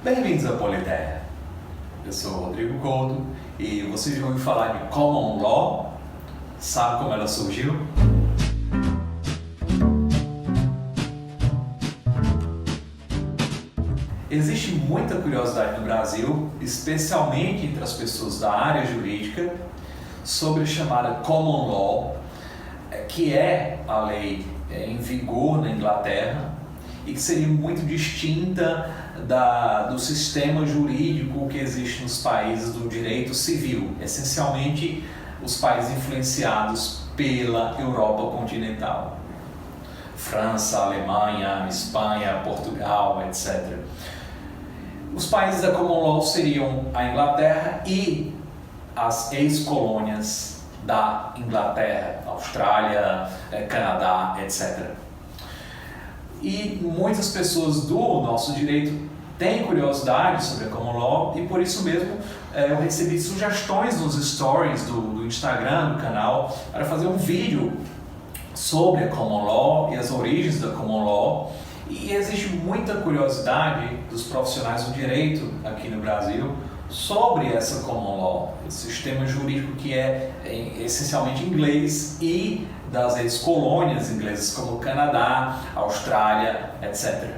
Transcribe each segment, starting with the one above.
Bem-vindos à Politeia. Eu sou o Rodrigo Couto e você já ouviu falar de Common Law? Sabe como ela surgiu? Existe muita curiosidade no Brasil, especialmente entre as pessoas da área jurídica, sobre a chamada Common Law, que é a lei em vigor na Inglaterra e que seria muito distinta do sistema jurídico que existe nos países do direito civil, essencialmente os países influenciados pela Europa continental. França, Alemanha, Espanha, Portugal, etc. Os países da Common Law seriam a Inglaterra e as ex-colônias da Inglaterra, Austrália, Canadá, etc. E muitas pessoas do nosso direito têm curiosidade sobre a Common Law e por isso mesmo eu recebi sugestões nos stories do Instagram, do canal, para fazer um vídeo sobre a Common Law e as origens da Common Law. E existe muita curiosidade dos profissionais do direito aqui no Brasil sobre essa Common Law, esse sistema jurídico que é essencialmente inglês e das ex-colônias inglesas como Canadá, Austrália, etc.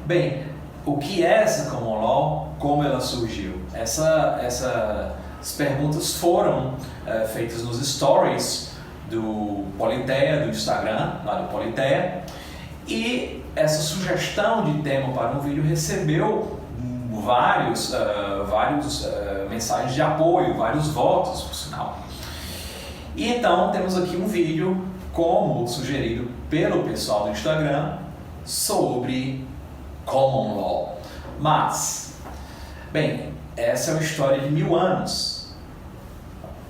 Bem, o que é essa Common Law? Como ela surgiu? Essas perguntas foram feitas nos stories do Politeia, do Instagram, lá do Politeia, e essa sugestão de tema para um vídeo recebeu vários mensagens de apoio, vários votos, por sinal. E então temos aqui um vídeo, como sugerido pelo pessoal do Instagram, sobre Common Law. Mas, bem, essa é uma história de 1000 anos.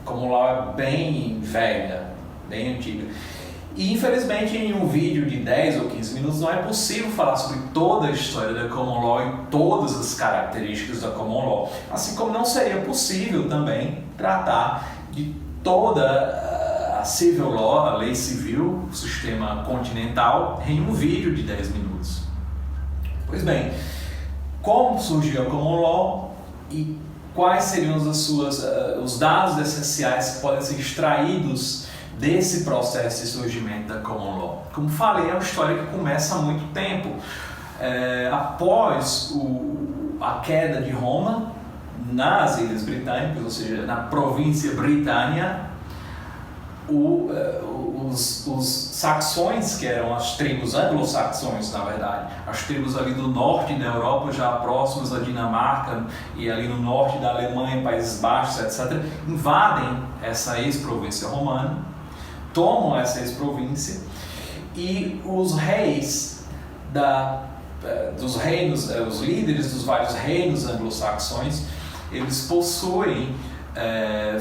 Common Law é bem velha, bem antiga. E infelizmente em um vídeo de 10 ou 15 minutos não é possível falar sobre toda a história da Common Law e todas as características da Common Law, assim como não seria possível também tratar de toda a Civil Law, a lei civil, o sistema continental, em um vídeo de 10 minutos. Pois bem, como surgiu a Common Law e quais seriam os dados essenciais que podem ser extraídos desse processo de surgimento da Common Law? Como falei, é uma história que começa há muito tempo. Após a queda de Roma nas Ilhas Britânicas, ou seja, na província Britânia, os saxões, que eram as tribos anglo-saxões, na verdade, as tribos ali do norte da Europa, já próximas à Dinamarca e ali no norte da Alemanha, Países Baixos, etc., invadem essa ex-província romana, tomam essa ex-província e os reis dos reinos, os líderes dos vários reinos anglo-saxões, eles possuem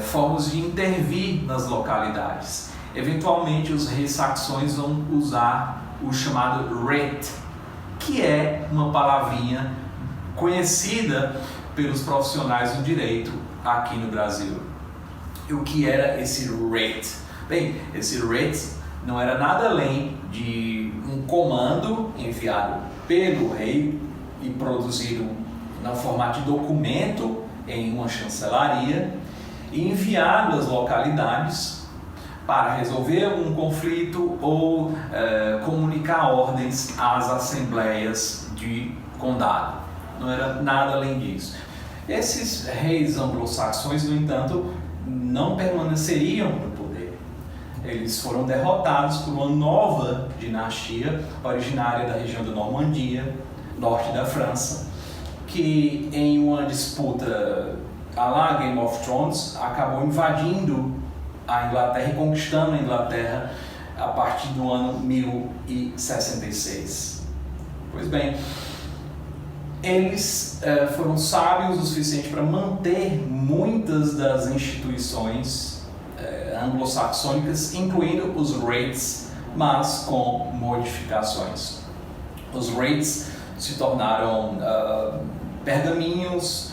formas de intervir nas localidades. Eventualmente os reis saxões vão usar o chamado writ, que é uma palavrinha conhecida pelos profissionais do direito aqui no Brasil. E o que era esse writ? Bem, esse writ não era nada além de um comando enviado pelo rei e produzido no formato de documento em uma chancelaria e enviado às localidades para resolver algum conflito ou comunicar ordens às assembleias de condado. Não era nada além disso. Esses reis anglo-saxões, no entanto, não permaneceriam no poder. Eles foram derrotados por uma nova dinastia originária da região da Normandia, norte da França, que em uma disputa à la Game of Thrones acabou invadindo a Inglaterra e conquistando a Inglaterra a partir do ano 1066. Pois bem, eles foram sábios o suficiente para manter muitas das instituições anglo-saxônicas, incluindo os writs, mas com modificações. Os writs se tornaram pergaminhos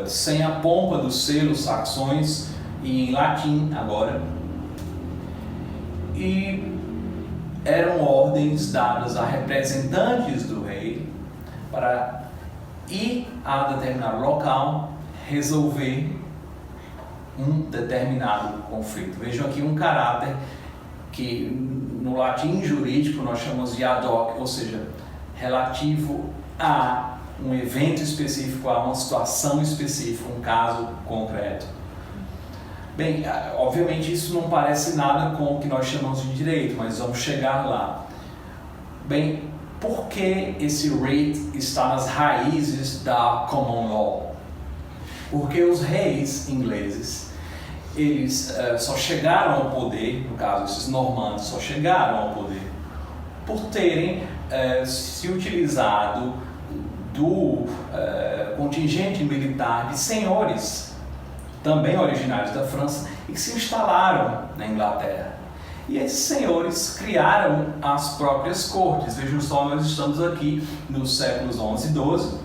sem a pompa dos selos saxões e em latim agora, e eram ordens dadas a representantes do rei para ir a determinado local resolver um determinado conflito. Vejam aqui um caráter que no latim jurídico nós chamamos de ad hoc, ou seja, relativo a um evento específico, a uma situação específica, um caso concreto. Bem, obviamente isso não parece nada com o que nós chamamos de direito, mas vamos chegar lá. Bem, por que esse writ está nas raízes da common law? Porque os reis ingleses, eles só chegaram ao poder, no caso esses normandos só chegaram ao poder por terem se utilizado do contingente militar de senhores, também originários da França, e que se instalaram na Inglaterra. E esses senhores criaram as próprias cortes. Vejam só, nós estamos aqui nos séculos XI e XII,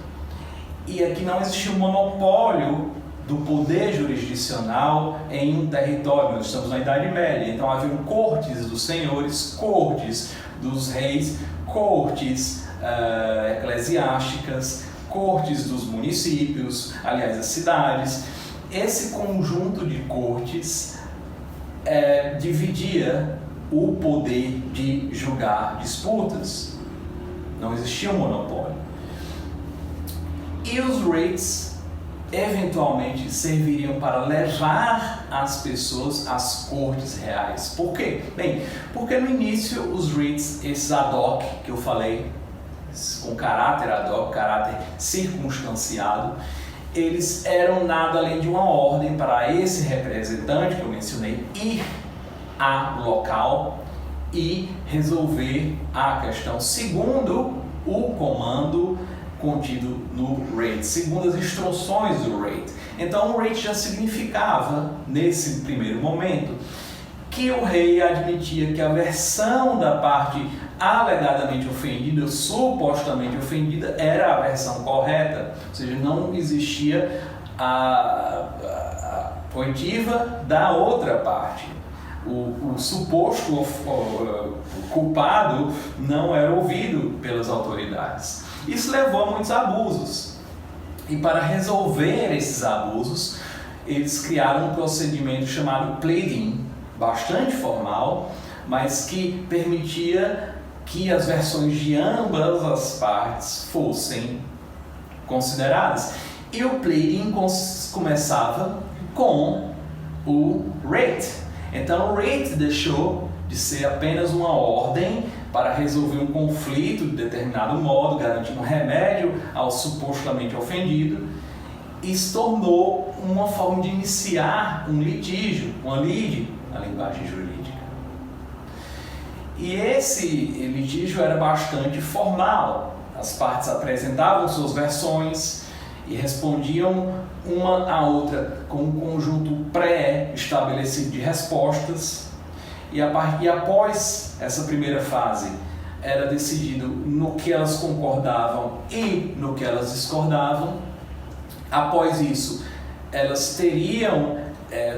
e aqui não existia um monopólio do poder jurisdicional em um território. Nós estamos na Idade Média, então haviam cortes dos senhores, cortes dos reis, cortes eclesiásticas, cortes dos municípios, aliás, as cidades. Esse conjunto de cortes dividia o poder de julgar disputas. Não existia um monopólio. E os writs eventualmente serviriam para levar as pessoas às cortes reais. Por quê? Bem, porque no início os writs, esses ad hoc que eu falei, com caráter ad hoc, caráter circunstanciado, eles eram nada além de uma ordem para esse representante que eu mencionei ir ao local e resolver a questão segundo o comando contido no writ, segundo as instruções do writ. Então o writ já significava, nesse primeiro momento, que o rei admitia que a versão da parte alegadamente ofendida, supostamente ofendida, era a versão correta, ou seja, não existia a oitiva da outra parte. O suposto culpado não era ouvido pelas autoridades. Isso levou a muitos abusos. E para resolver esses abusos, eles criaram um procedimento chamado pleading, bastante formal, mas que permitia que as versões de ambas as partes fossem consideradas. E o pleading começava com o writ. Então o writ deixou de ser apenas uma ordem para resolver um conflito de determinado modo, garantindo um remédio ao supostamente ofendido, e se tornou uma forma de iniciar um litígio, uma lide, na linguagem jurídica. E esse litígio era bastante formal. As partes apresentavam suas versões e respondiam uma à outra com um conjunto pré-estabelecido de respostas. E após essa primeira fase, era decidido no que elas concordavam e no que elas discordavam. Após isso, elas teriam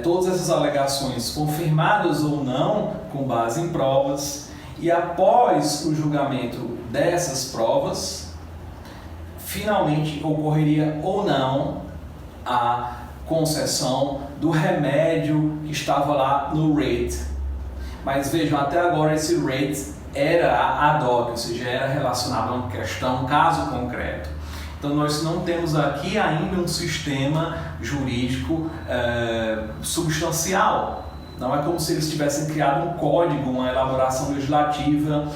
todas essas alegações confirmadas ou não, com base em provas. E após o julgamento dessas provas, finalmente ocorreria ou não a concessão do remédio que estava lá no writ. Mas vejam, até agora esse writ era ad hoc, ou seja, era relacionado a uma questão, um caso concreto. Então nós não temos aqui ainda um sistema jurídico substancial. Não é como se eles tivessem criado um código, uma elaboração legislativa,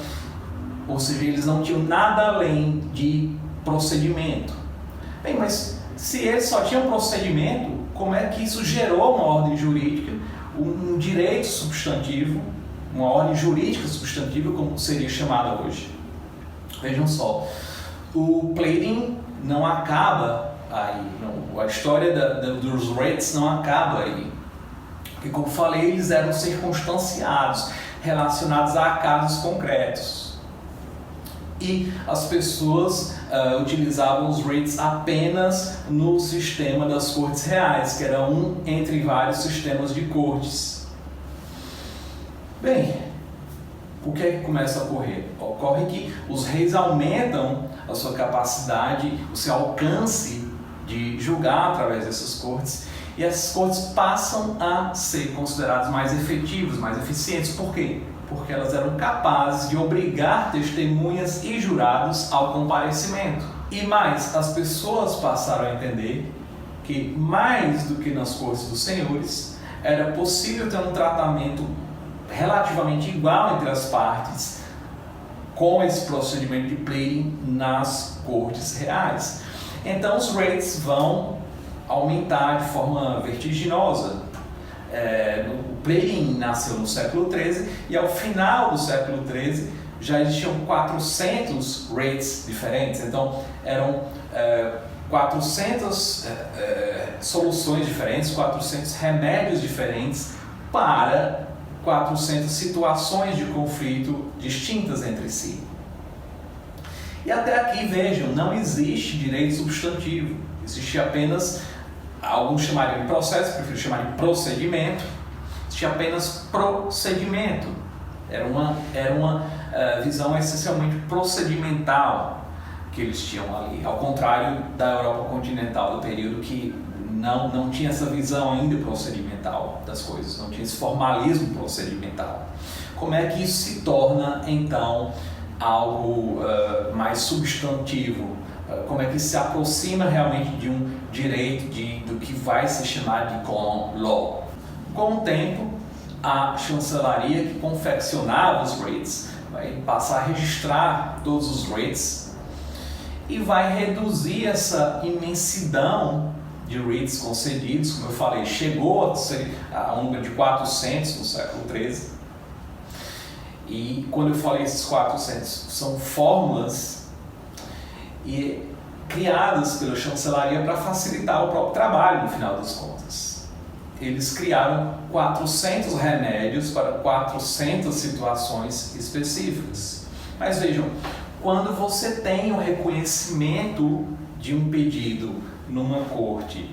ou seja, eles não tinham nada além de procedimento. Bem, mas se eles só tinham procedimento, como é que isso gerou uma ordem jurídica, um direito substantivo, uma ordem jurídica substantiva, como seria chamada hoje? Vejam só, o pleading não acaba aí, a história dos writs não acaba aí, porque, como falei, eles eram circunstanciados, relacionados a casos concretos. E as pessoas utilizavam os writs apenas no sistema das cortes reais, que era um entre vários sistemas de cortes. Bem, o que é que começa a ocorrer? Ocorre que os reis aumentam a sua capacidade, o seu alcance de julgar através dessas cortes, e essas cortes passam a ser consideradas mais efetivas, mais eficientes. Por quê? Porque elas eram capazes de obrigar testemunhas e jurados ao comparecimento. E mais, as pessoas passaram a entender que, mais do que nas cortes dos senhores, era possível ter um tratamento relativamente igual entre as partes com esse procedimento de pleading nas cortes reais. Então os rates vão aumentar de forma vertiginosa. O pleading nasceu no século XIII e ao final do século XIII já existiam 400 rates diferentes. Então eram 400 soluções diferentes, 400 remédios diferentes para 400 situações de conflito distintas entre si. E até aqui, vejam, não existe direito substantivo, existe apenas, alguns chamariam de processo, prefiro chamar de procedimento, existe apenas procedimento. Era uma visão essencialmente procedimental que eles tinham ali, ao contrário da Europa continental do período, que não tinha essa visão ainda procedimental das coisas, não tinha esse formalismo procedimental. Como é que isso se torna, então, algo mais substantivo? Como é que se aproxima realmente de um direito do que vai se chamar de common law? Com o tempo, a chancelaria que confeccionava os rates vai passar a registrar todos os rates e vai reduzir essa imensidão de writs concedidos. Como eu falei, chegou a ser a um número de 400 no século XIII. E quando eu falei esses 400, são fórmulas criadas pela chancelaria para facilitar o próprio trabalho, no final das contas. Eles criaram 400 remédios para 400 situações específicas. Mas vejam, quando você tem o reconhecimento de um pedido numa corte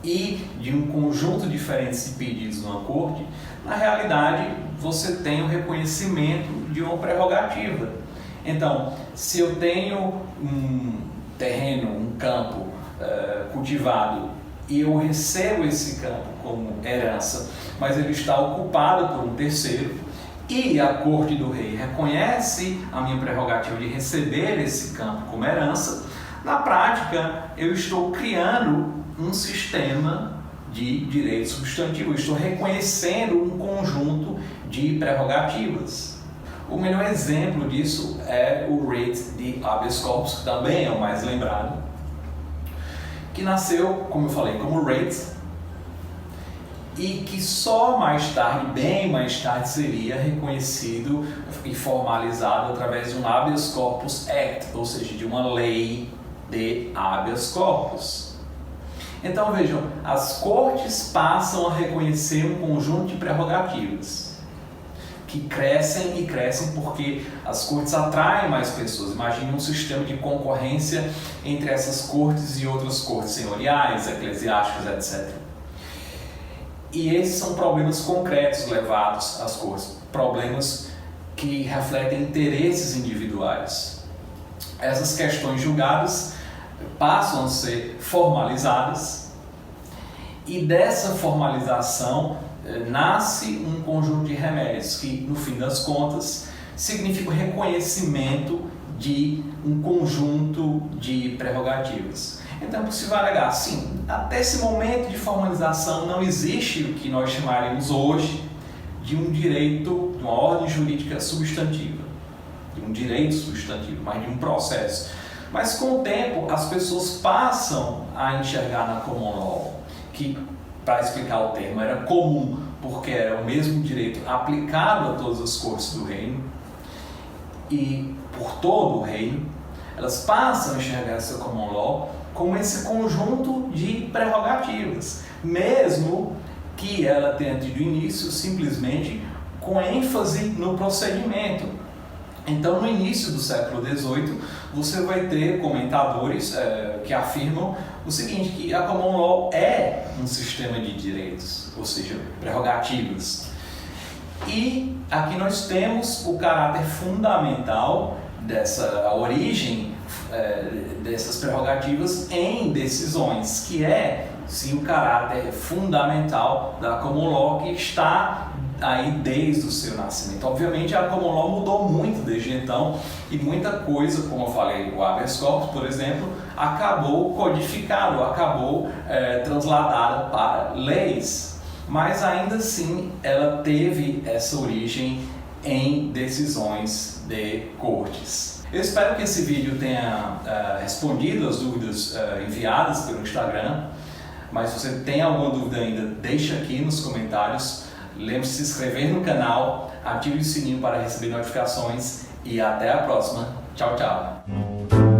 e de um conjunto diferente de pedidos numa corte, na realidade você tem o reconhecimento de uma prerrogativa. Então, se eu tenho um terreno, um campo cultivado e eu recebo esse campo como herança, mas ele está ocupado por um terceiro, e a corte do rei reconhece a minha prerrogativa de receber esse campo como herança, na prática eu estou criando um sistema de direito substantivo, eu estou reconhecendo um conjunto de prerrogativas. O melhor exemplo disso é o writ de habeas corpus, que também é o mais lembrado, que nasceu, como eu falei, como writ, e que só mais tarde, bem mais tarde, seria reconhecido e formalizado através de um habeas corpus act, ou seja, de uma lei de habeas corpus. Então vejam, as cortes passam a reconhecer um conjunto de prerrogativas que crescem e crescem porque as cortes atraem mais pessoas. Imagine um sistema de concorrência entre essas cortes e outras cortes senhoriais, eclesiásticas, etc. E esses são problemas concretos levados às cortes, problemas que refletem interesses individuais. Essas questões julgadas passam a ser formalizadas e dessa formalização nasce um conjunto de remédios que, no fim das contas, significa o reconhecimento de um conjunto de prerrogativas. Então é possível alegar, sim, até esse momento de formalização não existe o que nós chamaremos hoje de um direito, de uma ordem jurídica substantiva, de um direito substantivo, mas de um processo. Mas com o tempo as pessoas passam a enxergar na common law, que, para explicar o termo, era comum, porque era o mesmo direito aplicado a todas as cortes do reino e por todo o reino. Elas passam a enxergar essa common law como esse conjunto de prerrogativas, mesmo que ela tenha tido início simplesmente com ênfase no procedimento. Então, no início do século XVIII, você vai ter comentadores que afirmam o seguinte, que a common law é um sistema de direitos, ou seja, prerrogativas. E aqui nós temos o caráter fundamental a origem dessas prerrogativas em decisões, que é sim o caráter fundamental da Common Law, que está aí desde o seu nascimento. Obviamente a Common Law mudou muito desde então e muita coisa, como eu falei, o habeas corpus, por exemplo, acabou codificado, acabou transladada para leis, mas ainda assim ela teve essa origem em decisões de cortes. Eu espero que esse vídeo tenha respondido as dúvidas enviadas pelo Instagram, mas se você tem alguma dúvida ainda, deixa aqui nos comentários. Lembre-se de se inscrever no canal, ative o sininho para receber notificações e até a próxima. Tchau, tchau!